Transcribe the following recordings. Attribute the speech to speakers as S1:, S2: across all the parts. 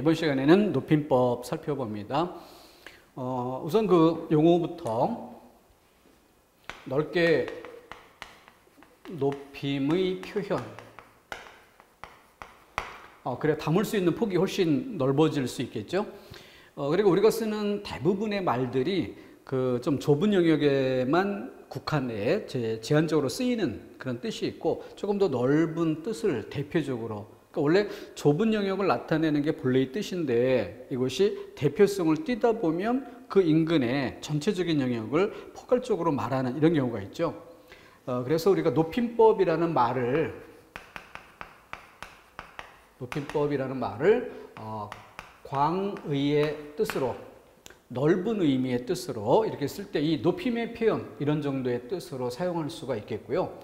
S1: 이번 시간에는 높임법 살펴봅니다. 우선 그 용어부터 넓게 높임의 표현. 그래 담을 수 있는 폭이 훨씬 넓어질 수 있겠죠. 그리고 우리가 쓰는 대부분의 말들이 그 좀 좁은 영역에만 국한해 제한적으로 쓰이는 그런 뜻이 있고 조금 더 넓은 뜻을 대표적으로 그러니까 원래 좁은 영역을 나타내는 게 본래의 뜻인데 이것이 대표성을 띠다 보면 그 인근의 전체적인 영역을 포괄적으로 말하는 이런 경우가 있죠. 그래서 우리가 높임법이라는 말을 광의의 뜻으로 넓은 의미의 뜻으로 이렇게 쓸 때 이 높임의 표현 이런 정도의 뜻으로 사용할 수가 있겠고요.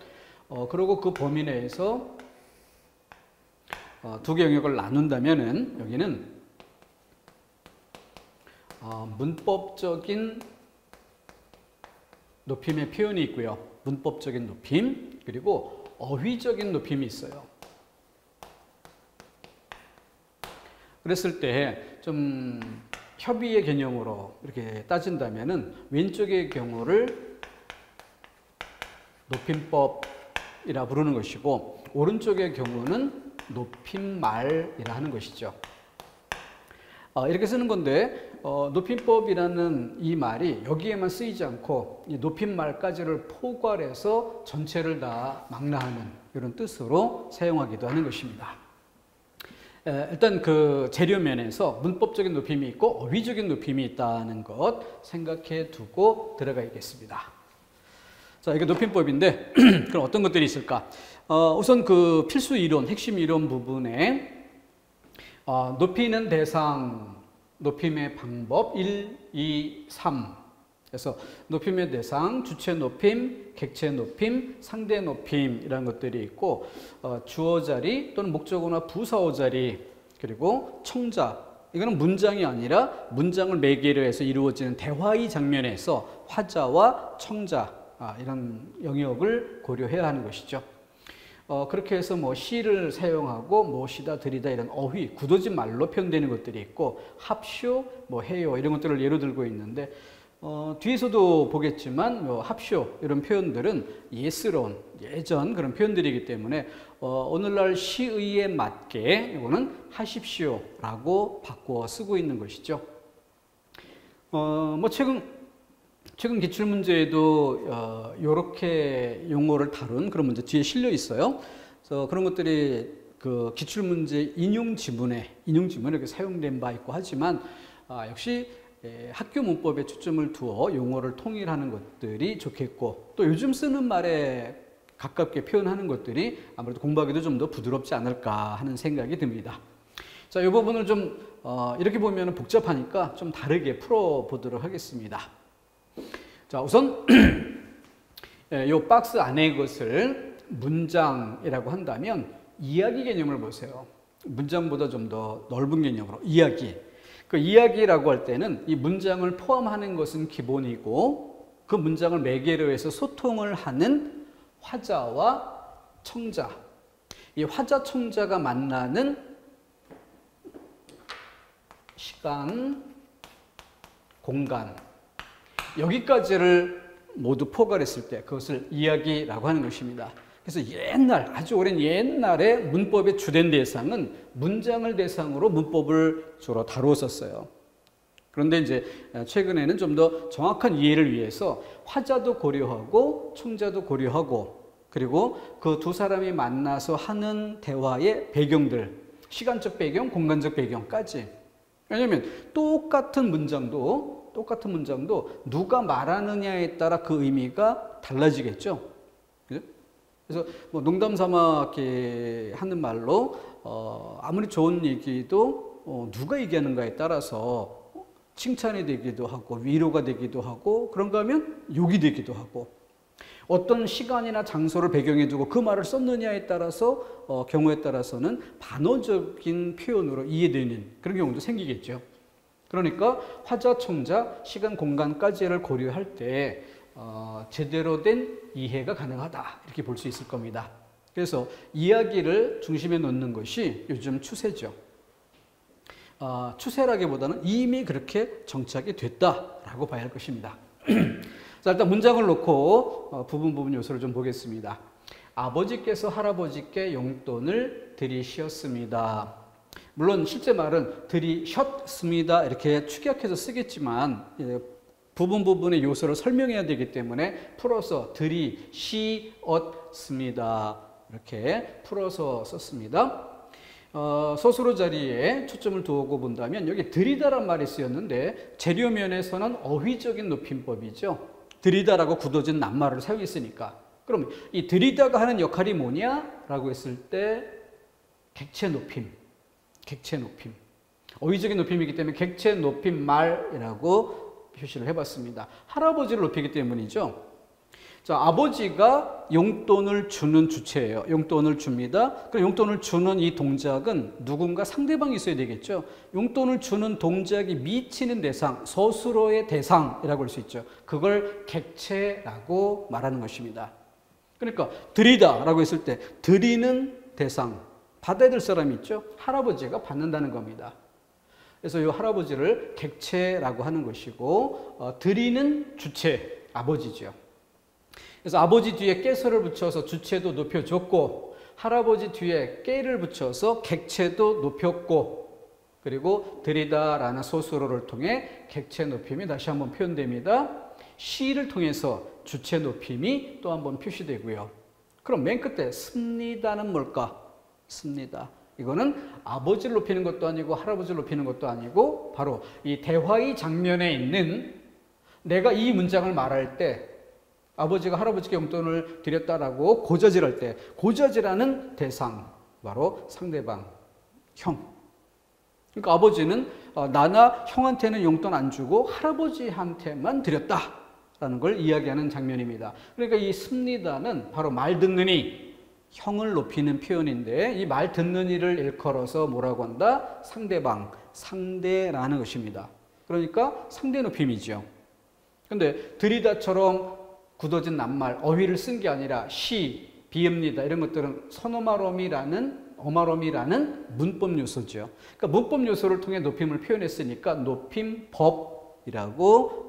S1: 그리고 그 범위 내에서 두 개 영역을 나눈다면은 여기는 문법적인 높임의 표현이 있고요. 문법적인 높임 그리고 어휘적인 높임이 있어요. 그랬을 때 좀 협의의 개념으로 이렇게 따진다면은 왼쪽의 경우를 높임법이라 부르는 것이고 오른쪽의 경우는 높임말이라 하는 것이죠. 이렇게 쓰는 건데 높임법이라는 이 말이 여기에만 쓰이지 않고 이 높임말까지를 포괄해서 전체를 다 망라하는 이런 뜻으로 사용하기도 하는 것입니다. 일단 그 재료면에서 문법적인 높임이 있고 어휘적인 높임이 있다는 것 생각해 두고 들어가야겠습니다. 자, 이게 높임법인데 그럼 어떤 것들이 있을까? 우선 그 필수 이론, 핵심 이론 부분에 높이는 대상, 높임의 방법 1, 2, 3 그래서 높임의 대상, 주체 높임, 객체 높임, 상대 높임이라는 것들이 있고 주어 자리 또는 목적어나 부사어 자리 그리고 청자 이거는 문장이 아니라 문장을 매개로 해서 이루어지는 대화의 장면에서 화자와 청자 이런 영역을 고려해야 하는 것이죠. 그렇게 해서 뭐 시를 사용하고 무엇이다 들이다 이런 어휘, 굳어진 말로 표현되는 것들이 있고 합쇼, 뭐 해요 이런 것들을 예로 들고 있는데 뒤에서도 보겠지만 합쇼 이런 표현들은 예스러운 예전 그런 표현들이기 때문에 오늘날 시의에 맞게 이거는 하십시오라고 바꿔 쓰고 있는 것이죠. 뭐 최근 기출문제에도 이렇게 용어를 다룬 그런 문제 뒤에 실려 있어요. 그래서 그런 것들이 그 기출문제 인용 지문에 이렇게 사용된 바 있고 하지만 역시 학교 문법에 초점을 두어 용어를 통일하는 것들이 좋겠고 또 요즘 쓰는 말에 가깝게 표현하는 것들이 아무래도 공부하기도 좀 더 부드럽지 않을까 하는 생각이 듭니다. 자, 이 부분을 좀 이렇게 보면 복잡하니까 좀 다르게 풀어보도록 하겠습니다. 자, 우선 이 박스 안에 것을 문장이라고 한다면 이야기 개념을 보세요. 문장보다 좀 더 넓은 개념으로 이야기. 그 이야기라고 할 때는 이 문장을 포함하는 것은 기본이고 그 문장을 매개로 해서 소통을 하는 화자와 청자 이 화자 청자가 만나는 시간, 공간 여기까지를 모두 포괄했을 때 그것을 이야기라고 하는 것입니다. 그래서 아주 오랜 옛날에 문법의 주된 대상은 문장을 대상으로 문법을 주로 다루었었어요. 그런데 이제 최근에는 좀 더 정확한 이해를 위해서 화자도 고려하고 청자도 고려하고 그리고 그 두 사람이 만나서 하는 대화의 배경들, 시간적 배경, 공간적 배경까지. 왜냐하면 똑같은 문장도 누가 말하느냐에 따라 그 의미가 달라지겠죠. 그래서 뭐 농담 삼아 이렇게 하는 말로 아무리 좋은 얘기도 누가 얘기하는가에 따라서 칭찬이 되기도 하고 위로가 되기도 하고 그런가 하면 욕이 되기도 하고 어떤 시간이나 장소를 배경에 두고 그 말을 썼느냐에 따라서 경우에 따라서는 반어적인 표현으로 이해되는 그런 경우도 생기겠죠. 그러니까 화자, 청자, 시간, 공간까지를 고려할 때 제대로 된 이해가 가능하다 이렇게 볼 수 있을 겁니다. 그래서 이야기를 중심에 놓는 것이 요즘 추세죠. 추세라기보다는 이미 그렇게 정착이 됐다라고 봐야 할 것입니다. 자, 일단 문장을 놓고 부분 요소를 좀 보겠습니다. 아버지께서 할아버지께 용돈을 들이셨습니다. 물론 실제 말은 들이셨습니다 이렇게 축약해서 쓰겠지만 부분의 요소를 설명해야 되기 때문에 풀어서 들이시었습니다 이렇게 풀어서 썼습니다. 서술어 자리에 초점을 두고 본다면 여기 들이다란 말이 쓰였는데 재료면에서는 어휘적인 높임법이죠. 들이다라고 굳어진 낱말을 사용했으니까. 그럼 이 들이다가 하는 역할이 뭐냐라고 했을 때 객체 높임. 어휘적인 높임이기 때문에 객체 높임 말이라고 표시를 해봤습니다. 할아버지를 높이기 때문이죠. 자, 아버지가 용돈을 주는 주체예요. 용돈을 줍니다. 그럼 용돈을 주는 이 동작은 누군가 상대방이 있어야 되겠죠. 용돈을 주는 동작이 미치는 대상, 서술어의 대상이라고 할 수 있죠. 그걸 객체라고 말하는 것입니다. 그러니까 드리다라고 했을 때 드리는 대상, 받아야 될 사람이 있죠. 할아버지가 받는다는 겁니다. 그래서 이 할아버지를 객체라고 하는 것이고 드리는 주체, 아버지죠. 그래서 아버지 뒤에 깨서를 붙여서 주체도 높여줬고 할아버지 뒤에 깨를 붙여서 객체도 높였고 그리고 드리다라는 소수로를 통해 객체 높임이 다시 한번 표현됩니다. 시를 통해서 주체 높임이 또 한번 표시되고요. 그럼 맨 끝에 습니다는 뭘까? 습니다. 이거는 아버지를 높이는 것도 아니고 할아버지를 높이는 것도 아니고 바로 이 대화의 장면에 있는 내가 이 문장을 말할 때 아버지가 할아버지께 용돈을 드렸다라고 고저질할 때 고저질하는 대상 바로 상대방, 형. 그러니까 아버지는 나나 형한테는 용돈 안 주고 할아버지한테만 드렸다라는 걸 이야기하는 장면입니다. 그러니까 이 습니다는 바로 말 듣는 이, 형을 높이는 표현인데 이 말 듣는 이를 일컬어서 뭐라고 한다? 상대방, 상대라는 것입니다. 그러니까 상대 높임이죠. 근데 들이다처럼 굳어진 낱말, 어휘를 쓴 게 아니라 시, 비읍니다. 이런 것들은 선어말어미라는 문법 요소죠. 그러니까 문법 요소를 통해 높임을 표현했으니까 높임법이라고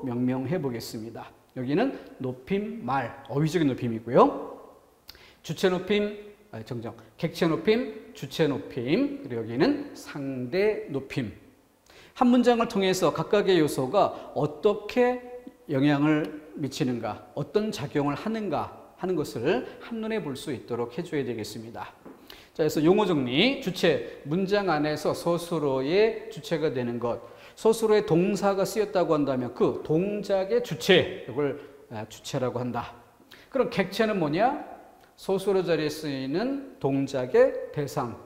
S1: 명명해 보겠습니다. 여기는 높임말, 어휘적인 높임이고요. 주체 높임, 객체 높임, 주체 높임, 그리고 여기는 상대 높임. 한 문장을 통해서 각각의 요소가 어떻게 영향을 미치는가, 어떤 작용을 하는가 하는 것을 한눈에 볼 수 있도록 해줘야 되겠습니다. 자, 그래서 용어 정리, 주체, 문장 안에서 서술어의 주체가 되는 것, 서술어의 동사가 쓰였다고 한다면 그 동작의 주체, 이걸 주체라고 한다. 그럼 객체는 뭐냐? 서술어 자리에 쓰이는 동작의 대상,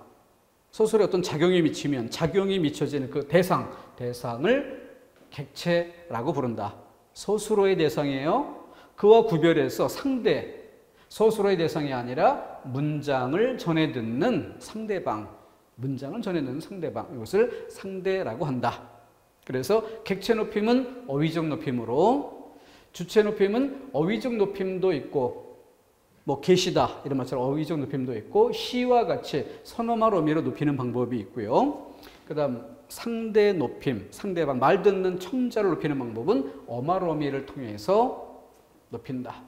S1: 서술에 어떤 작용이 미치면 작용이 미쳐지는 그 대상을 객체라고 부른다. 서술어의 대상이에요. 그와 구별해서 상대, 서술어의 대상이 아니라 문장을 전해 듣는 상대방, 이것을 상대라고 한다. 그래서 객체 높임은 어휘적 높임으로, 주체 높임은 어휘적 높임도 있고, 뭐 계시다 이런 말처럼 어휘적 높임도 있고, 시와 같이 선어말 어미로 높이는 방법이 있고요. 그다음 상대 높임, 상대방, 말 듣는 청자를 높이는 방법은 어말어미를 통해서 높인다.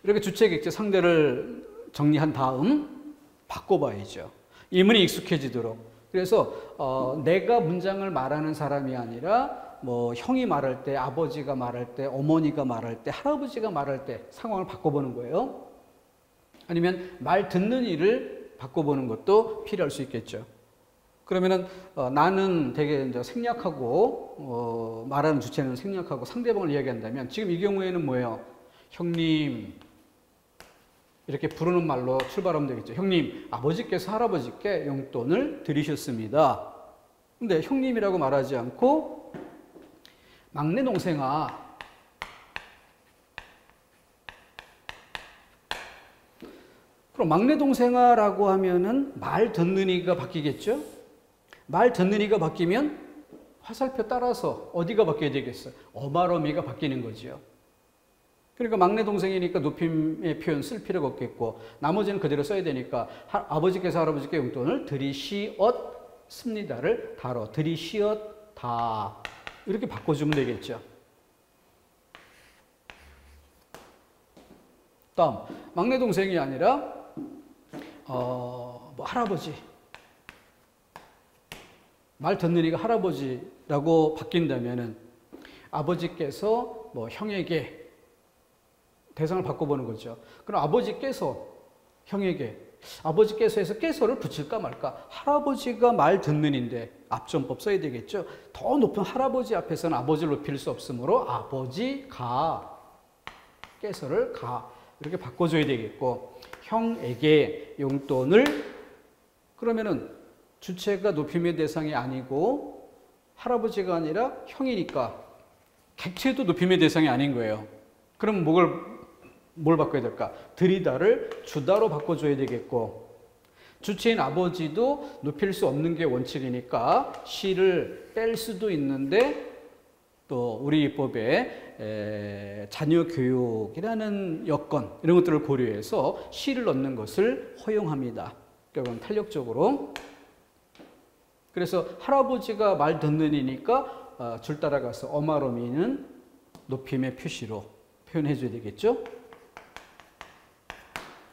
S1: 이렇게 주체, 객체, 상대를 정리한 다음 바꿔봐야죠. 이문이 익숙해지도록. 그래서 내가 문장을 말하는 사람이 아니라 뭐 형이 말할 때, 아버지가 말할 때, 어머니가 말할 때, 할아버지가 말할 때 상황을 바꿔보는 거예요. 아니면 말 듣는 이를 바꿔보는 것도 필요할 수 있겠죠. 그러면은 나는 되게 이제 생략하고 말하는 주체는 생략하고 상대방을 이야기한다면 지금 이 경우에는 뭐예요? 형님 이렇게 부르는 말로 출발하면 되겠죠. 형님, 아버지께서 할아버지께 용돈을 드리셨습니다. 근데 형님이라고 말하지 않고 막내 동생아, 그럼 막내 동생아라고 하면은 말 듣는 이가 바뀌겠죠? 말 듣는 이가 바뀌면 화살표 따라서 어디가 바뀌어야 되겠어요? 어말어미가 바뀌는 거죠. 그러니까 막내 동생이니까 높임의 표현 쓸 필요가 없겠고 나머지는 그대로 써야 되니까 아버지께서 할아버지께 용돈을 습니다를 다로 들이쉬었다 이렇게 바꿔주면 되겠죠. 다음 막내 동생이 아니라 뭐 할아버지, 말 듣는 이가 할아버지라고 바뀐다면은 아버지께서 뭐 형에게 대상을 바꿔보는 거죠. 그럼 아버지께서 형에게, 아버지께서 해서 께서를 붙일까 말까. 할아버지가 말 듣는 인데 앞전법 써야 되겠죠. 더 높은 할아버지 앞에서는 아버지를 높일 수 없으므로 아버지가 께서를 가 이렇게 바꿔줘야 되겠고, 형에게 용돈을, 그러면은 주체가 높임의 대상이 아니고 할아버지가 아니라 형이니까 객체도 높임의 대상이 아닌 거예요. 그럼 뭘 바꿔야 될까? 드리다를 주다로 바꿔줘야 되겠고, 주체인 아버지도 높일 수 없는 게 원칙이니까 시를 뺄 수도 있는데, 또 우리 입법에 자녀 교육이라는 여건 이런 것들을 고려해서 시를 넣는 것을 허용합니다. 그건 탄력적으로. 그래서 할아버지가 말 듣는 이니까 줄 따라가서 어마로미는 높임의 표시로 표현해 줘야 되겠죠.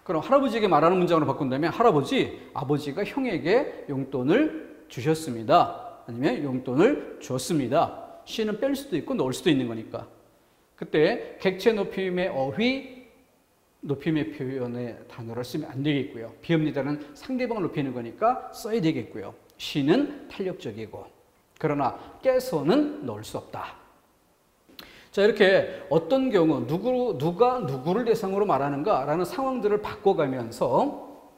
S1: 그럼 할아버지에게 말하는 문장으로 바꾼다면 할아버지, 아버지가 형에게 용돈을 주셨습니다. 아니면 용돈을 줬습니다. 시는 뺄 수도 있고 넣을 수도 있는 거니까. 그때 객체 높임의 어휘, 높임의 표현의 단어를 쓰면 안 되겠고요. 비읍니다는 상대방을 높이는 거니까 써야 되겠고요. 시는 탄력적이고, 그러나 깨서는 넣을 수 없다. 자, 이렇게 어떤 경우 누가 누구를 대상으로 말하는가라는 상황들을 바꿔가면서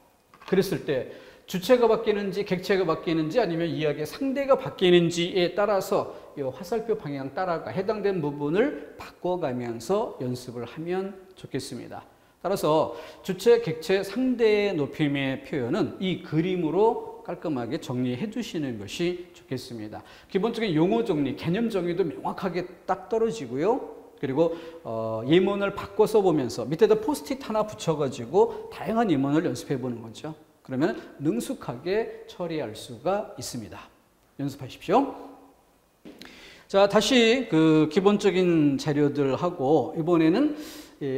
S1: 그랬을 때 주체가 바뀌는지 객체가 바뀌는지 아니면 이야기의 상대가 바뀌는지에 따라서 이 화살표 방향 따라가 해당된 부분을 바꿔가면서 연습을 하면 좋겠습니다. 따라서 주체, 객체, 상대의 높임의 표현은 이 그림으로 깔끔하게 정리해 주시는 것이 좋겠습니다. 기본적인 용어 정리, 개념 정리도 명확하게 딱 떨어지고요. 그리고 예문을 바꿔서 보면서 밑에다 포스트잇 하나 붙여가지고 다양한 예문을 연습해 보는 거죠. 그러면 능숙하게 처리할 수가 있습니다. 연습하십시오. 자, 다시 그 기본적인 자료들하고 이번에는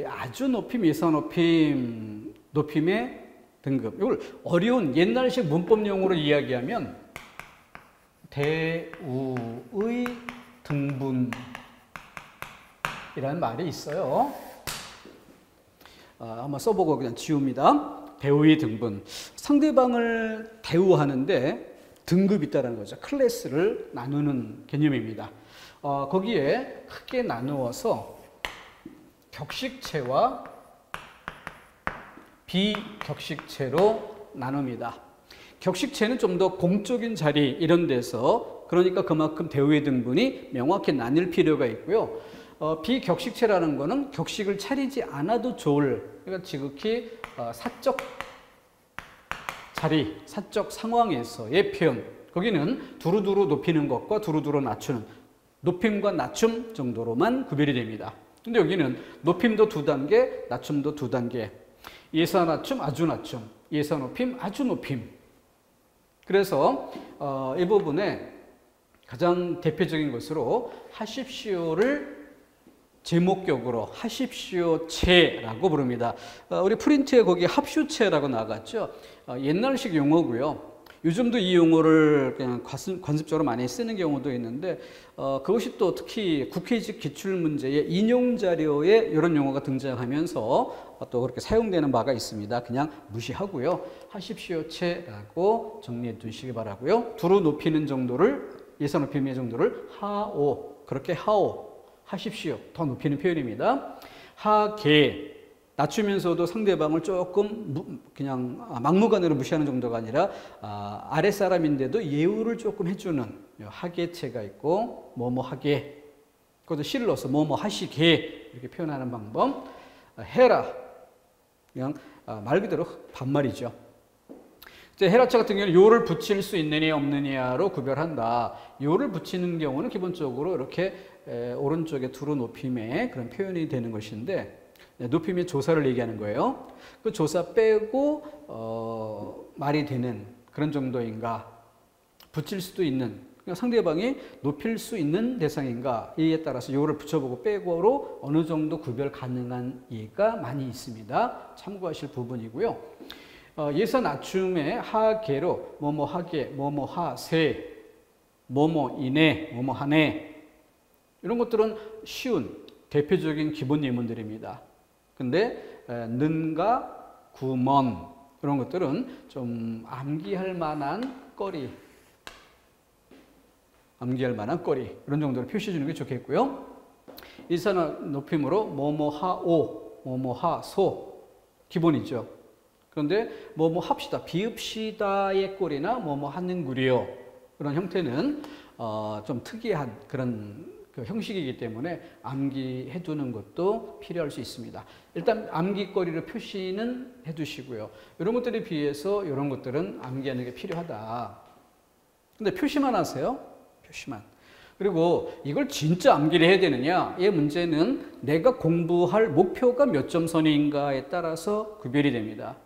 S1: 아주 높임, 예사 높임, 높임의 등급. 이걸 어려운 옛날식 문법용어로 이야기하면 대우의 등분이라는 말이 있어요. 한번 써보고 그냥 지웁니다. 대우의 등분. 상대방을 대우하는데 등급이 있다는 거죠. 클래스를 나누는 개념입니다. 거기에 크게 나누어서 격식체와 비격식체로 나눕니다. 격식체는 좀 더 공적인 자리 이런 데서, 그러니까 그만큼 대우의 등분이 명확히 나뉠 필요가 있고요. 비격식체라는 거는 격식을 차리지 않아도 좋을, 그러니까 지극히 사적 자리, 사적 상황에서의 표현, 거기는 두루두루 높이는 것과 두루두루 낮추는, 높임과 낮춤 정도로만 구별이 됩니다. 근데 여기는 높임도 2단계, 낮춤도 2단계, 예사 낮춤, 아주 낮춤, 예사 높임, 아주 높임. 그래서 이 부분에 가장 대표적인 것으로 하십시오를 제목격으로 하십시오체라고 부릅니다. 우리 프린트에 거기 합슈체라고 나갔죠. 옛날식 용어고요. 요즘도 이 용어를 그냥 관습적으로 많이 쓰는 경우도 있는데, 그것이 또 특히 국회직 기출문제의 인용자료에 이런 용어가 등장하면서 또 그렇게 사용되는 바가 있습니다. 그냥 무시하고요. 하십시오체라고 정리해 두시기 바라고요. 두루 높이는 정도를, 예사 높임의 정도를 하오, 그렇게 하오, 하십시오, 더 높이는 표현입니다. 하게, 낮추면서도 상대방을 조금 그냥 막무가내로 무시하는 정도가 아니라 아랫사람인데도 예우를 조금 해주는 하게체가 있고, 뭐뭐 하게, 그것도 시를 넣어서 뭐뭐 하시게 이렇게 표현하는 방법. 해라, 그냥 말 그대로 반말이죠. 헤라체 같은 경우는 요를 붙일 수 있느냐 없느냐로 구별한다. 요를 붙이는 경우는 기본적으로 이렇게 오른쪽에 두루 높임의 그런 표현이 되는 것인데, 높임의 조사를 얘기하는 거예요. 그 조사 빼고 말이 되는 그런 정도인가, 붙일 수도 있는, 그러니까 상대방이 높일 수 있는 대상인가, 이에 따라서 요를 붙여보고 빼고로 어느 정도 구별 가능한 예가 많이 있습니다. 참고하실 부분이고요. 예사 낮춤의 하계로 뭐뭐 하게, 뭐뭐 하세, 뭐뭐 이네, 뭐뭐 하네, 이런 것들은 쉬운 대표적인 기본 예문들입니다. 근데 는가 구먼 이런 것들은 좀 암기할 만한 거리, 이런 정도로 표시해 주는 게 좋겠고요. 일산화 높임으로 뭐뭐 하오, 뭐뭐 하소 기본이죠. 그런데 뭐뭐 합시다, 비읍시다의 꼴이나 뭐뭐 하는구려, 그런 형태는 좀 특이한 그런 그 형식이기 때문에 암기해 두는 것도 필요할 수 있습니다. 일단 암기거리를 표시는 해 두시고요. 이런 것들에 비해서 이런 것들은 암기하는 게 필요하다. 근데 표시만 하세요. 표시만. 그리고 이걸 진짜 암기를 해야 되느냐? 이 문제는 내가 공부할 목표가 몇 점 선인가에 따라서 구별이 됩니다.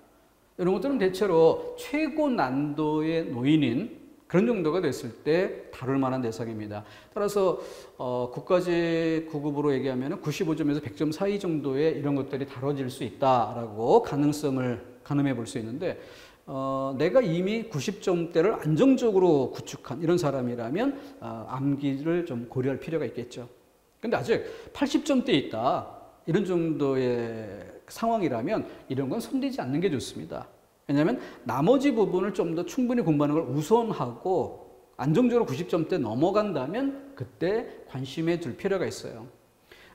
S1: 이런 것들은 대체로 최고 난도의 노인인 그런 정도가 됐을 때 다룰 만한 대상입니다. 따라서 국가직 9급으로 얘기하면 95점에서 100점 사이 정도의 이런 것들이 다뤄질 수 있다라고 가능성을 가늠해 볼 수 있는데, 내가 이미 90점대를 안정적으로 구축한 이런 사람이라면 암기를 좀 고려할 필요가 있겠죠. 근데 아직 80점대에 있다, 이런 정도의 상황이라면 이런 건 손대지 않는 게 좋습니다. 왜냐하면 나머지 부분을 좀 더 충분히 공부하는 걸 우선하고 안정적으로 90점대 넘어간다면 그때 관심에 둘 필요가 있어요.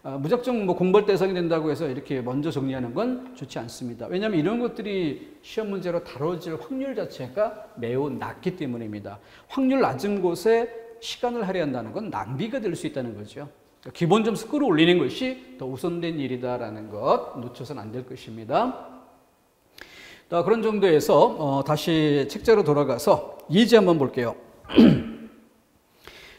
S1: 무작정 뭐 공부할 대상이 된다고 해서 이렇게 먼저 정리하는 건 좋지 않습니다. 왜냐하면 이런 것들이 시험 문제로 다뤄질 확률 자체가 매우 낮기 때문입니다. 확률 낮은 곳에 시간을 할애한다는 건 낭비가 될 수 있다는 거죠. 기본 점수 끌어올리는 것이 더 우선된 일이다라는 것 놓쳐서는 안 될 것입니다. 그런 정도에서 다시 책자로 돌아가서 예제 한번 볼게요.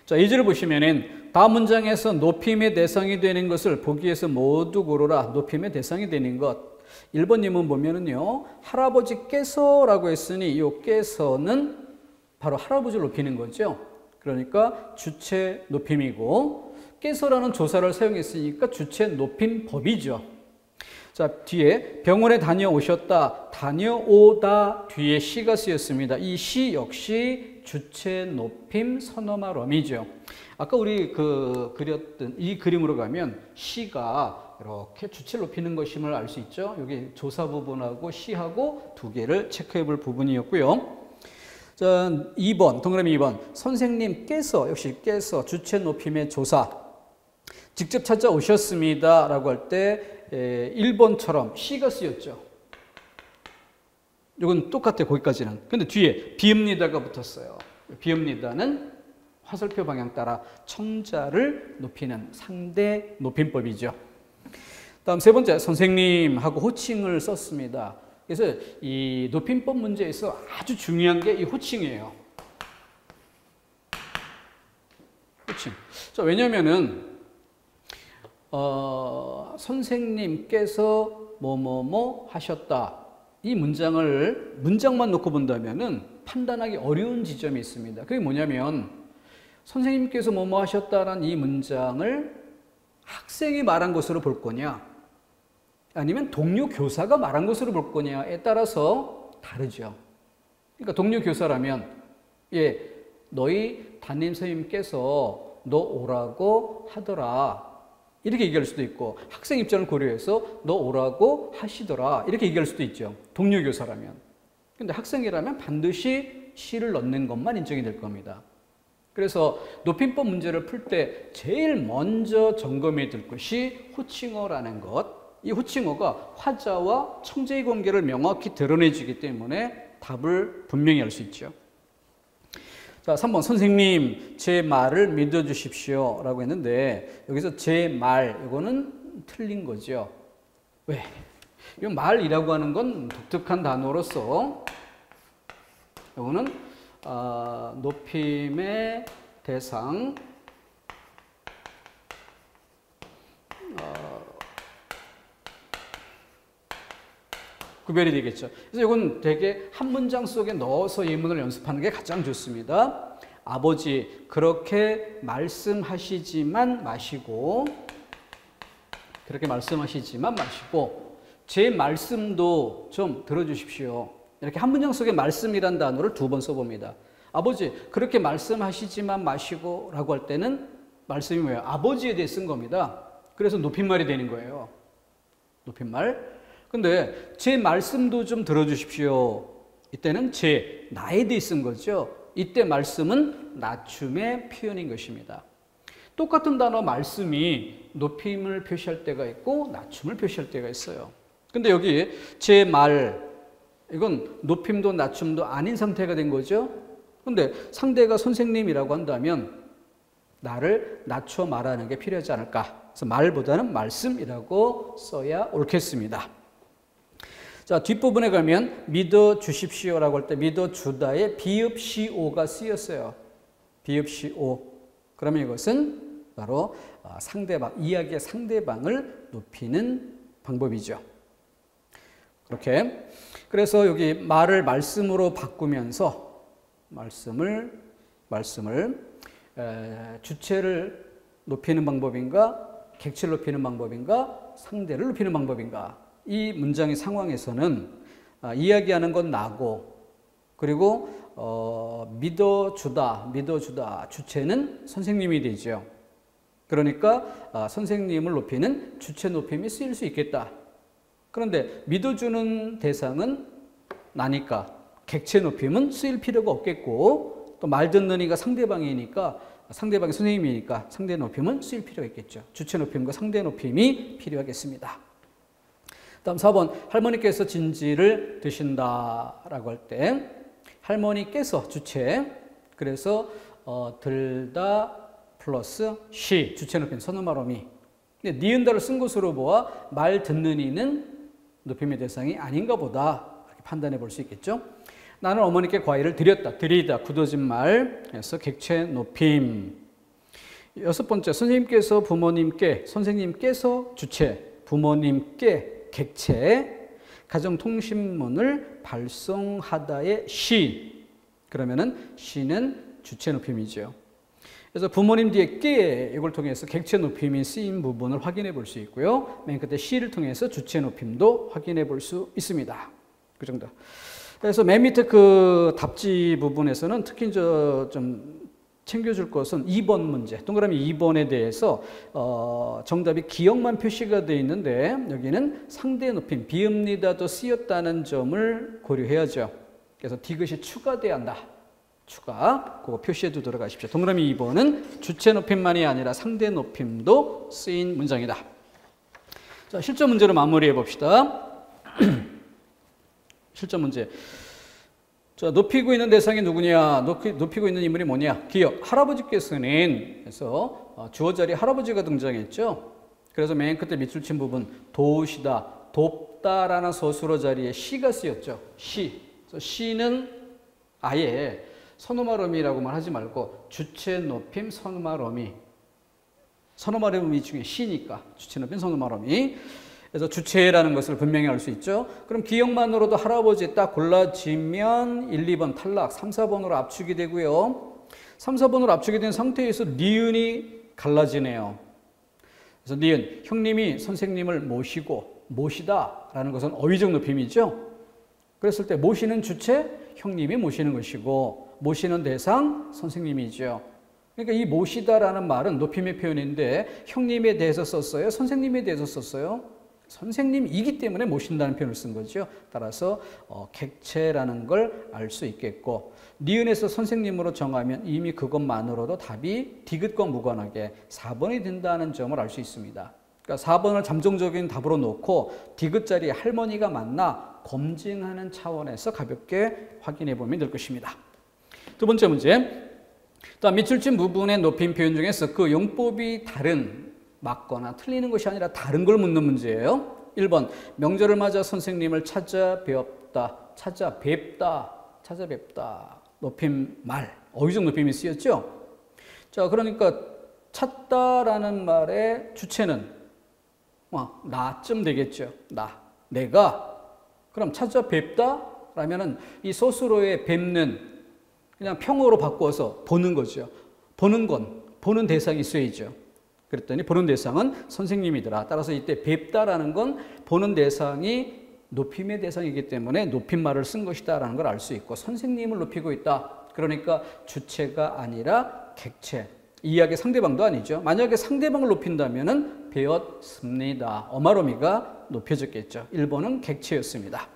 S1: 자, 예제를 보시면은 다음 문장에서 높임의 대상이 되는 것을 보기에서 모두 고르라. 높임의 대상이 되는 것. 1번 예문 보면은요, 할아버지께서라고 했으니 이 께서는 바로 할아버지를 높이는 거죠. 그러니까 주체 높임이고, 께서라는 조사를 사용했으니까 주체 높임법이죠. 자, 뒤에 병원에 다녀오셨다, 다녀오다 뒤에 시가 쓰였습니다. 이 시 역시 주체 높임 선어말어미죠. 아까 우리 그렸던 이 그림으로 가면 시가 이렇게 주체를 높이는 것임을 알 수 있죠. 여기 조사 부분하고 시하고 두 개를 체크해 볼 부분이었고요. 자, 2번, 동그라미 2번. 선생님께서, 역시 께서 주체 높임의 조사. 직접 찾아오셨습니다 라고 할 때 1번처럼 시가 쓰였죠. 이건 똑같아요, 거기까지는. 근데 뒤에 비읍니다가 붙었어요. 비읍니다는 화살표 방향 따라 청자를 높이는 상대 높임법이죠. 다음 세 번째, 선생님하고 호칭을 썼습니다. 그래서 이 높임법 문제에서 아주 중요한 게 이 호칭이에요. 호칭. 자, 왜냐면은 선생님께서 뭐뭐뭐 하셨다. 이 문장만 놓고 본다면은 판단하기 어려운 지점이 있습니다. 그게 뭐냐면 선생님께서 뭐뭐 하셨다라는 이 문장을 학생이 말한 것으로 볼 거냐, 아니면 동료 교사가 말한 것으로 볼 거냐에 따라서 다르죠. 그러니까 동료 교사라면 너희 담임 선생님께서 너 오라고 하더라, 이렇게 얘기할 수도 있고, 학생 입장을 고려해서 너 오라고 하시더라, 이렇게 얘기할 수도 있죠. 동료 교사라면. 근데 학생이라면 반드시 시를 넣는 것만 인정이 될 겁니다. 그래서 높임법 문제를 풀 때 제일 먼저 점검해 둘 것이 호칭어라는 것. 이 호칭어가 화자와 청제의 관계를 명확히 드러내주기 때문에 답을 분명히 알 수 있죠. 자, 3번. 선생님, 제 말을 믿어주십시오 라고 했는데, 여기서 제 말, 이거는 틀린 거죠. 왜? 이 말이라고 하는 건 독특한 단어로서, 이거는 높임의 대상, 구별이 되겠죠. 그래서 이건 되게 한 문장 속에 넣어서 예문을 연습하는 게 가장 좋습니다. 아버지 그렇게 말씀하시지만 마시고, 그렇게 말씀하시지만 마시고, 제 말씀도 좀 들어주십시오. 이렇게 한 문장 속에 말씀이란 단어를 2번 써봅니다. 아버지 그렇게 말씀하시지만 마시고 라고 할 때는 말씀이 뭐예요? 아버지에 대해 쓴 겁니다. 그래서 높임말이 되는 거예요. 높임말. 근데 제 말씀도 좀 들어주십시오. 이때는 나에 대해 쓴 거죠. 이때 말씀은 낮춤의 표현인 것입니다. 똑같은 단어 말씀이 높임을 표시할 때가 있고 낮춤을 표시할 때가 있어요. 근데 여기 제 말, 이건 높임도 낮춤도 아닌 상태가 된 거죠. 근데 상대가 선생님이라고 한다면 나를 낮춰 말하는 게 필요하지 않을까. 그래서 말보다는 말씀이라고 써야 옳겠습니다. 자, 뒷부분에 가면 믿어주십시오라고 할 때 믿어주다에 비읍시오가 쓰였어요. 비읍시오. 그러면 이것은 바로 상대방, 이야기의 상대방을 높이는 방법이죠. 그렇게. 그래서 여기 말을 말씀으로 바꾸면서 말씀을 주체를 높이는 방법인가, 객체를 높이는 방법인가, 상대를 높이는 방법인가. 이 문장의 상황에서는 이야기하는 건 나고, 그리고 믿어주다 주체는 선생님이 되죠. 그러니까 선생님을 높이는 주체 높임이 쓰일 수 있겠다. 그런데 믿어주는 대상은 나니까 객체 높임은 쓰일 필요가 없겠고, 또 말 듣는 이가 상대방이니까, 상대방이 선생님이니까 상대 높임은 쓰일 필요가 있겠죠. 주체 높임과 상대 높임이 필요하겠습니다. 다음 4번, 할머니께서 진지를 드신다라고 할 때 할머니께서 주체, 그래서 들다 플러스 시, 주체 높임 선어말어미. 니은다를 쓴 것으로 보아 말 듣는 이는 높임의 대상이 아닌가 보다, 이렇게 판단해 볼 수 있겠죠. 나는 어머니께 과일을 드렸다. 드리다, 굳어진 말에서 객체 높임. 6번째, 선생님께서 부모님께, 선생님께서 주체, 부모님께 객체, 가정통신문을 발송하다의 시. 그러면은 시는 주체 높임이죠. 그래서 부모님 뒤에 께, 이걸 통해서 객체 높임이 쓰인 부분을 확인해 볼 수 있고요. 맨 끝에 시를 통해서 주체 높임도 확인해 볼 수 있습니다. 그 정도. 그래서 맨 밑에 그 답지 부분에서는 특히 좀 챙겨줄 것은 2번 문제, 동그라미 2번에 대해서 정답이 기억만 표시가 되어 있는데 여기는 상대 높임, 비읍니다도 쓰였다는 점을 고려해야죠. 그래서 디귿이 추가돼야 한다. 추가, 그거 표시해 두도록 하십시오. 동그라미 2번은 주체 높임만이 아니라 상대 높임도 쓰인 문장이다. 자, 실전 문제로 마무리해 봅시다. 실전 문제. 자, 높이고 있는 대상이 누구냐? 높이고 있는 인물이 뭐냐? 기억. 할아버지께서는, 그래서 주어 자리에 할아버지가 등장했죠. 그래서 맨 끝에 밑줄 친 부분, 도우시다, 돕다라는 서술어 자리에 시가 쓰였죠. 시. 그래서 시는 아예 선어말어미라고만 하지 말고 주체 높임 선어말어미. 선어말어미 중에 시니까 주체 높임 선어말어미. 그래서 주체라는 것을 분명히 알 수 있죠. 그럼 기억만으로도 할아버지 딱 골라지면 1, 2번 탈락, 3, 4번으로 압축이 되고요. 3, 4번으로 압축이 된 상태에서 니은이 갈라지네요. 그래서 니은, 형님이 선생님을 모시고, 모시다라는 것은 어휘적 높임이죠. 그랬을 때 모시는 주체, 형님이 모시는 것이고, 모시는 대상, 선생님이죠. 그러니까 이 모시다라는 말은 높임의 표현인데 형님에 대해서 썼어요? 선생님에 대해서 썼어요? 선생님이기 때문에 모신다는 표현을 쓴 거죠. 따라서 객체라는 걸 알 수 있겠고, 니은에서 선생님으로 정하면 이미 그것만으로도 답이 디귿과 무관하게 4번이 된다는 점을 알 수 있습니다. 그러니까 4번을 잠정적인 답으로 놓고 디귿 자리에 할머니가 맞나 검증하는 차원에서 가볍게 확인해 보면 될 것입니다. 두 번째 문제. 밑줄 친 부분의 높임 표현 중에서 그 용법이 다른, 맞거나 틀리는 것이 아니라 다른 걸 묻는 문제예요. 1번, 명절을 맞아 선생님을 찾아뵙다. 높임 말, 어휘적 높임이 쓰였죠. 자, 그러니까 찾다라는 말의 주체는 나쯤 되겠죠. 내가 그럼 찾아뵙다 라면은 이 스스로의 뵙는 그냥 평어로 바꿔서 보는 거죠. 보는 건 보는 대상이 있어야죠. 그랬더니 보는 대상은 선생님이더라. 따라서 이때 뵙다라는 건 보는 대상이 높임의 대상이기 때문에 높임말을 쓴 것이다 라는 걸 알 수 있고, 선생님을 높이고 있다. 그러니까 주체가 아니라 객체. 이 이야기의 상대방도 아니죠. 만약에 상대방을 높인다면은 배웠습니다. 어마로미가 높여졌겠죠. 1번은 객체였습니다.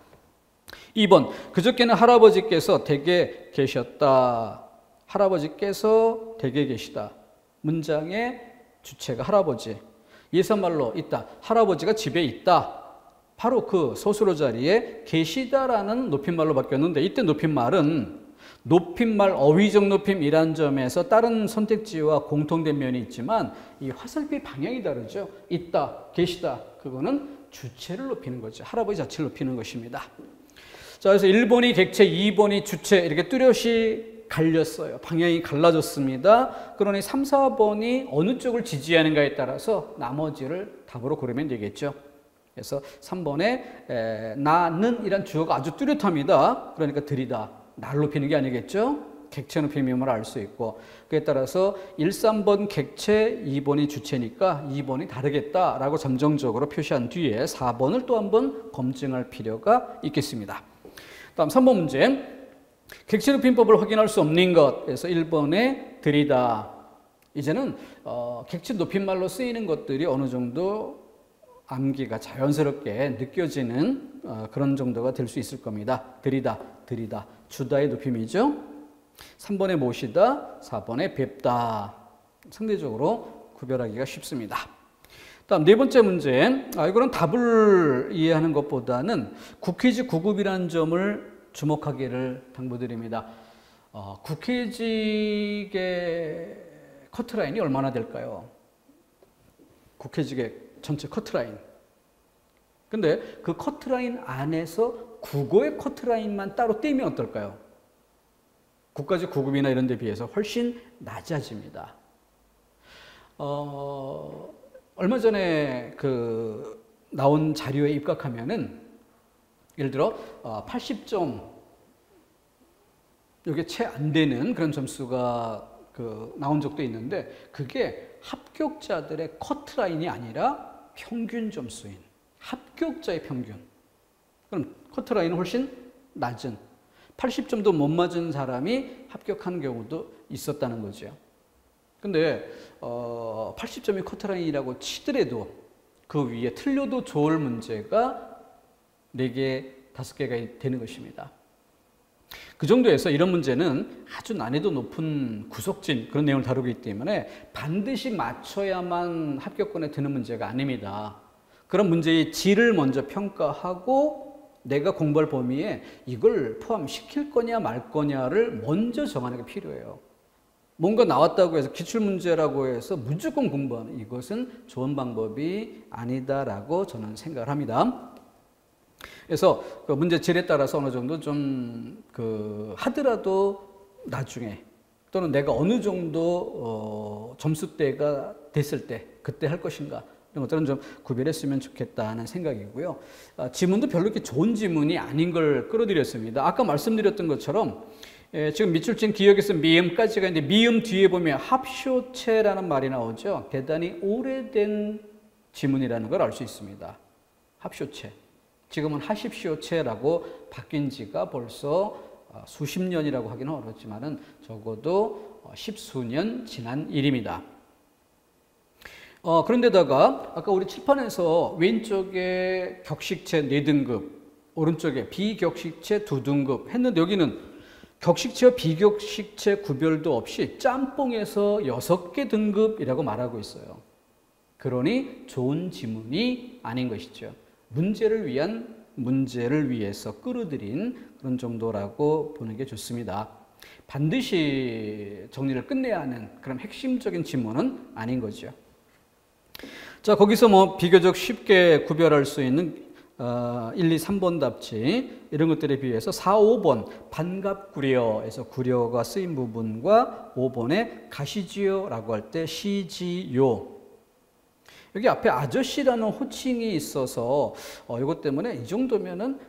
S1: 2번, 그저께는 할아버지께서 댁에 계셨다. 할아버지께서 댁에 계시다. 문장의 주체가 할아버지. 예선말로 있다. 할아버지가 집에 있다. 바로 그 서술어 자리에 계시다라는 높임말로 바뀌었는데, 이때 높임말은 높임말, 어휘적 높임이란 점에서 다른 선택지와 공통된 면이 있지만 이 화살표 방향이 다르죠. 있다, 계시다. 그거는 주체를 높이는 거죠. 할아버지 자체를 높이는 것입니다. 자, 그래서 1번이 객체, 2번이 주체 이렇게 뚜렷이 갈렸어요. 방향이 갈라졌습니다. 그러니 3, 4번이 어느 쪽을 지지하는가에 따라서 나머지를 답으로 고르면 되겠죠. 그래서 3번에 나는 이란 주어가 아주 뚜렷합니다. 그러니까 들이다. 나를 높이는 게 아니겠죠. 객체 높임임을 알 수 있고, 그에 따라서 1, 3번 객체, 2번이 주체니까 2번이 다르겠다라고 잠정적으로 표시한 뒤에 4번을 또 한번 검증할 필요가 있겠습니다. 다음 3번 문제. 객체 높임법을 확인할 수 없는 것. 그래서 1번에 들이다. 이제는 객체 높임말로 쓰이는 것들이 어느 정도 암기가 자연스럽게 느껴지는 그런 정도가 될 수 있을 겁니다. 들이다, 들이다. 주다의 높임이죠. 3번에 모시다, 4번에 뵙다. 상대적으로 구별하기가 쉽습니다. 다음 네 번째 문제. 이거는 답을 이해하는 것보다는 국회지 9급이라는 점을 주목하기를 당부드립니다. 국회직의 커트라인이 얼마나 될까요? 국회직의 전체 커트라인. 근데 그 커트라인 안에서 국어의 커트라인만 따로 떼면 어떨까요? 국가직 9급이나 이런 데 비해서 훨씬 낮아집니다. 얼마 전에 나온 자료에 입각하면은 예를 들어 80점 이게 채 안 되는 그런 점수가 나온 적도 있는데, 그게 합격자들의 커트라인이 아니라 평균 점수인 합격자의 평균. 그럼 커트라인은 훨씬 낮은 80점도 못 맞은 사람이 합격한 경우도 있었다는 거죠. 근데 80점이 커트라인이라고 치더라도 그 위에 틀려도 좋을 문제가 4개, 5개가 되는 것입니다. 그 정도에서 이런 문제는 아주 난이도 높은 구석진 그런 내용을 다루기 때문에 반드시 맞춰야만 합격권에 드는 문제가 아닙니다. 그런 문제의 질을 먼저 평가하고 내가 공부할 범위에 이걸 포함시킬 거냐 말 거냐를 먼저 정하는 게 필요해요. 뭔가 나왔다고 해서 기출문제라고 해서 무조건 공부하는 이것은 좋은 방법이 아니다라고 저는 생각을 합니다. 그래서 그 문제 질에 따라서 어느 정도 좀 하더라도 나중에 또는 내가 어느 정도 점수대가 됐을 때 그때 할 것인가 이런 것들은 좀 구별했으면 좋겠다는 생각이고요. 지문도 별로 이렇게 좋은 지문이 아닌 걸 끌어들였습니다. 아까 말씀드렸던 것처럼 지금 밑줄친 기역에서 미음까지가 있는데 미음 뒤에 보면 합쇼체라는 말이 나오죠. 대단히 오래된 지문이라는 걸 알 수 있습니다. 합쇼체. 지금은 하십쇼체라고 바뀐 지가 벌써 수십 년이라고 하기는 어렵지만은 적어도 10수년 지난 일입니다. 그런데다가 아까 우리 칠판에서 왼쪽에 격식체 4등급, 오른쪽에 비격식체 2등급 했는데 여기는 격식체와 비격식체 구별도 없이 짬뽕에서 6개 등급이라고 말하고 있어요. 그러니 좋은 지문이 아닌 것이죠. 문제를 위해서 끌어들인 그런 정도라고 보는 게 좋습니다. 반드시 정리를 끝내야 하는 그런 핵심적인 지문은 아닌 거죠. 자, 거기서 비교적 쉽게 구별할 수 있는 1, 2, 3번 답지 이런 것들에 비해서 4, 5번 반갑구려에서 구려가 쓰인 부분과 5번에 가시지요라고 할 때 시지요. 여기 앞에 아저씨라는 호칭이 있어서 이것 때문에 이 정도면은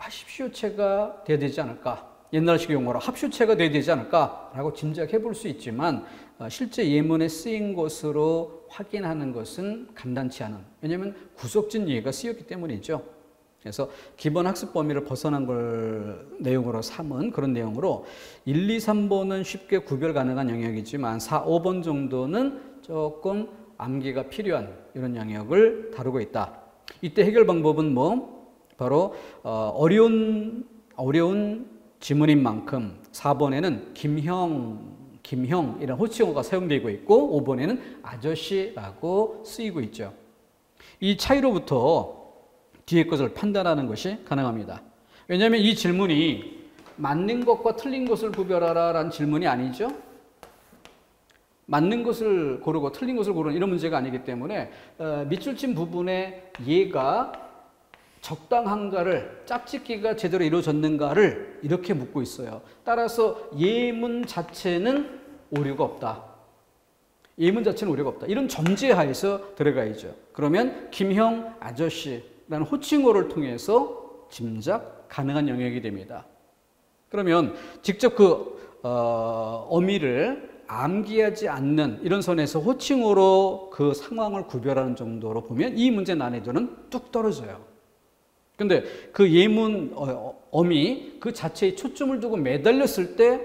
S1: 합시효체가 돼야 되지 않을까, 옛날식 용어로 합시효체가 돼야 되지 않을까라고 짐작해 볼 수 있지만 실제 예문에 쓰인 것으로 확인하는 것은 간단치 않은, 왜냐하면 구속진 예가 쓰였기 때문이죠. 그래서 기본 학습 범위를 벗어난 걸 내용으로 삼은 그런 내용으로 1, 2, 3번은 쉽게 구별 가능한 영역이지만 4, 5번 정도는 조금 암기가 필요한 이런 영역을 다루고 있다. 이때 해결 방법은 바로 어려운 지문인 만큼 4번에는 김형이라는 호칭어가 사용되고 있고 5번에는 아저씨라고 쓰이고 있죠. 이 차이로부터 뒤에 것을 판단하는 것이 가능합니다. 왜냐하면 이 질문이 맞는 것과 틀린 것을 구별하라 라는 질문이 아니죠. 맞는 것을 고르고 틀린 것을 고르는 이런 문제가 아니기 때문에 밑줄친 부분에 예가 적당한가를, 짝짓기가 제대로 이루어졌는가를 이렇게 묻고 있어요. 따라서 예문 자체는 오류가 없다. 예문 자체는 오류가 없다. 이런 전제하에서 들어가야죠. 그러면 김형 아저씨라는 호칭어를 통해서 짐작 가능한 영역이 됩니다. 그러면 직접 어미를 암기하지 않는 이런 선에서 호칭어로 그 상황을 구별하는 정도로 보면 이 문제 난이도는 뚝 떨어져요. 근데 그 예문 어미 그 자체에 초점을 두고 매달렸을 때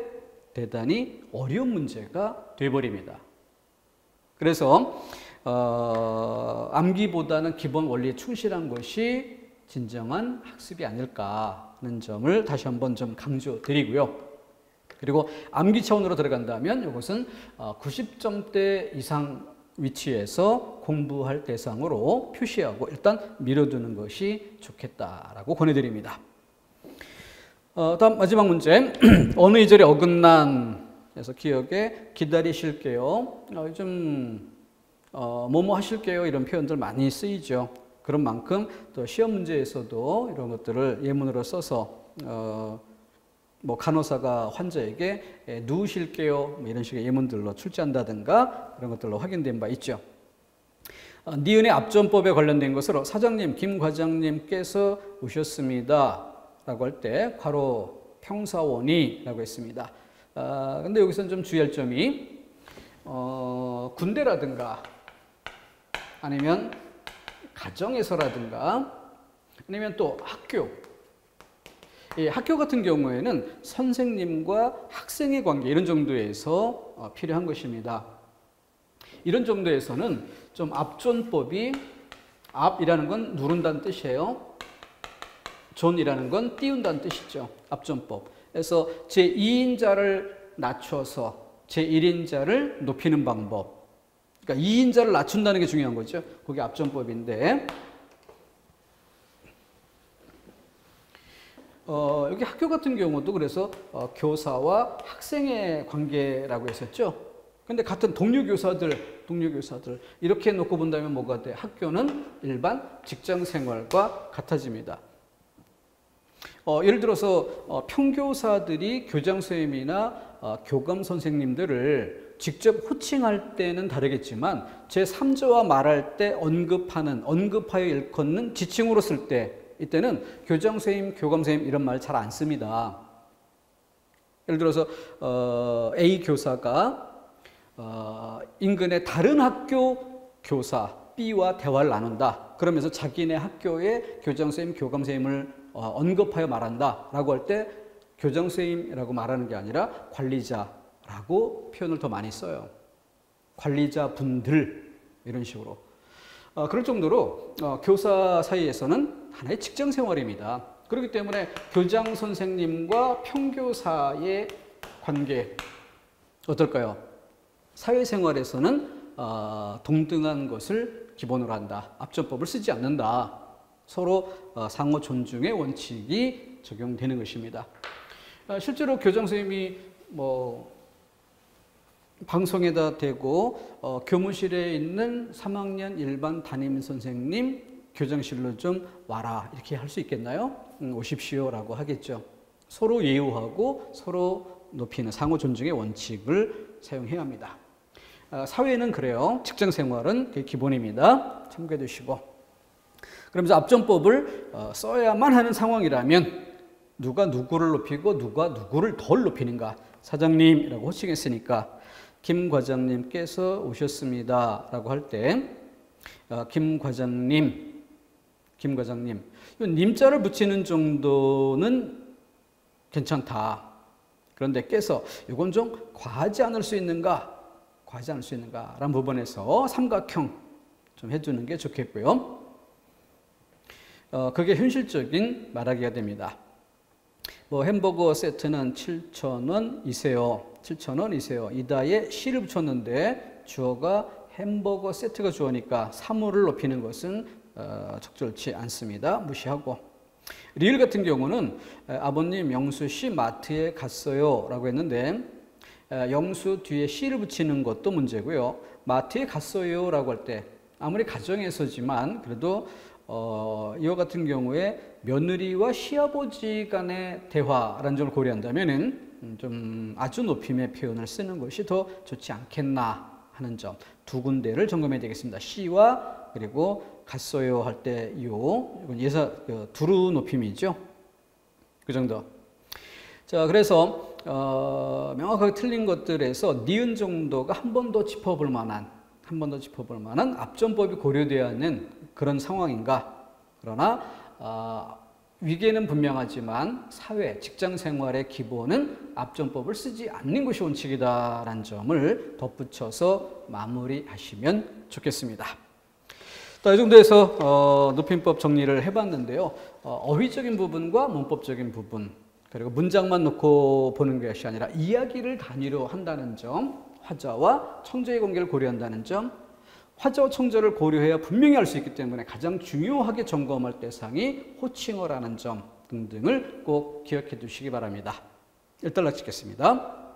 S1: 대단히 어려운 문제가 돼버립니다. 그래서 암기보다는 기본 원리에 충실한 것이 진정한 학습이 아닐까 하는 점을 다시 한번 좀 강조드리고요. 그리고 암기 차원으로 들어간다면 이것은 90점대 이상 위치에서 공부할 대상으로 표시하고 일단 미뤄두는 것이 좋겠다라고 권해드립니다. 다음 마지막 문제. 어느 이절에 어긋난에서 기억에 기다리실게요. 요즘 뭐뭐 하실게요 이런 표현들 많이 쓰이죠. 그런 만큼 또 시험 문제에서도 이런 것들을 예문으로 써서 간호사가 환자에게 누우실게요 이런 식의 예문들로 출제한다든가 그런 것들로 확인된 바 있죠. 니은의 앞전법에 관련된 것으로 사장님, 김 과장님께서 오셨습니다 라고 할 때 괄호 평사원이 라고 했습니다. 근데 여기서는 좀 주의할 점이 군대라든가 아니면 가정에서라든가 아니면 또 학교 같은 경우에는 선생님과 학생의 관계 이런 정도에서 필요한 것입니다. 이런 정도에서는 좀 앞존법이, 앞이라는 건 누른다는 뜻이에요. 존이라는 건 띄운다는 뜻이죠. 앞존법. 그래서 제2인자를 낮춰서 제1인자를 높이는 방법. 그러니까 2인자를 낮춘다는 게 중요한 거죠. 그게 앞존법인데 여기 학교 같은 경우도 그래서 교사와 학생의 관계라고 했었죠. 근데 같은 동료 교사들 이렇게 놓고 본다면 뭐가 돼? 학교는 일반 직장 생활과 같아집니다. 예를 들어서 평교사들이 교장 선생님이나 교감 선생님들을 직접 호칭할 때는 다르겠지만 제3자와 말할 때 언급하여 일컫는 지칭으로 쓸 때 이때는 교장 선생님, 교감 선생님 이런 말 잘 안 씁니다. 예를 들어서 A 교사가 인근의 다른 학교 교사 B와 대화를 나눈다. 그러면서 자기네 학교의 교장 선생님, 교감 선생님을 언급하여 말한다 라고 할 때 교장 선생님이라고 말하는 게 아니라 관리자라고 표현을 더 많이 써요. 관리자분들 이런 식으로. 그럴 정도로 교사 사이에서는 하나의 직장 생활입니다. 그렇기 때문에 교장 선생님과 평교사의 관계 어떨까요? 사회생활에서는 동등한 것을 기본으로 한다. 앞전법을 쓰지 않는다. 서로 상호 존중의 원칙이 적용되는 것입니다. 실제로 교장 선생님이 방송에다 대고 교무실에 있는 3학년 일반 담임 선생님 교장실로 좀 와라 이렇게 할 수 있겠나요? 오십시오라고 하겠죠. 서로 예우하고 서로 높이는 상호 존중의 원칙을 사용해야 합니다. 사회는 그래요. 직장 생활은 그게 기본입니다. 참고해 두시고. 그러면서 앞전법을 써야만 하는 상황이라면 누가 누구를 높이고 누가 누구를 덜 높이는가. 사장님이라고 호칭했으니까 김 과장님께서 오셨습니다 라고 할 때 김 과장님 이 님자를 붙이는 정도는 괜찮다. 그런데 께서 이건 좀 과하지 않을 수 있는가 라는 부분에서 삼각형 좀 해주는 게 좋겠고요. 그게 현실적인 말하기가 됩니다. 뭐 햄버거 세트는 7,000원이세요. 7,000원이세요. 이다에 시를 붙였는데 주어가 햄버거 세트가 주어니까 사물을 높이는 것은 적절치 않습니다. 무시하고. 리을 같은 경우는 아버님 영수 씨 마트에 갔어요 라고 했는데 영수 뒤에 시를 붙이는 것도 문제고요. 마트에 갔어요 라고 할 때 아무리 가정에서지만 그래도 이와 같은 경우에 며느리와 시아버지 간의 대화라는 점을 고려한다면 좀 아주 높임의 표현을 쓰는 것이 더 좋지 않겠나 하는 점 두 군데를 점검해야 되겠습니다. 시와 그리고 갔어요 할 때 이건 예사 두루 높임이죠. 그 정도. 자, 그래서 명확하게 틀린 것들에서 니은 정도가 한 번 더 짚어볼 만한 앞전법이 고려되어야 하는 그런 상황인가. 그러나 위계는 분명하지만 사회, 직장 생활의 기본은 앞전법을 쓰지 않는 것이 원칙이다라는 점을 덧붙여서 마무리하시면 좋겠습니다. 이 정도에서 높임법 정리를 해봤는데요. 어휘적인 부분과 문법적인 부분 그리고 문장만 놓고 보는 것이 아니라 이야기를 단위로 한다는 점, 화자와 청자의 관계를 고려한다는 점, 화자와 청자를 고려해야 분명히 알 수 있기 때문에 가장 중요하게 점검할 대상이 호칭어라는 점 등등을 꼭 기억해 두시기 바랍니다. 일단 마치겠습니다.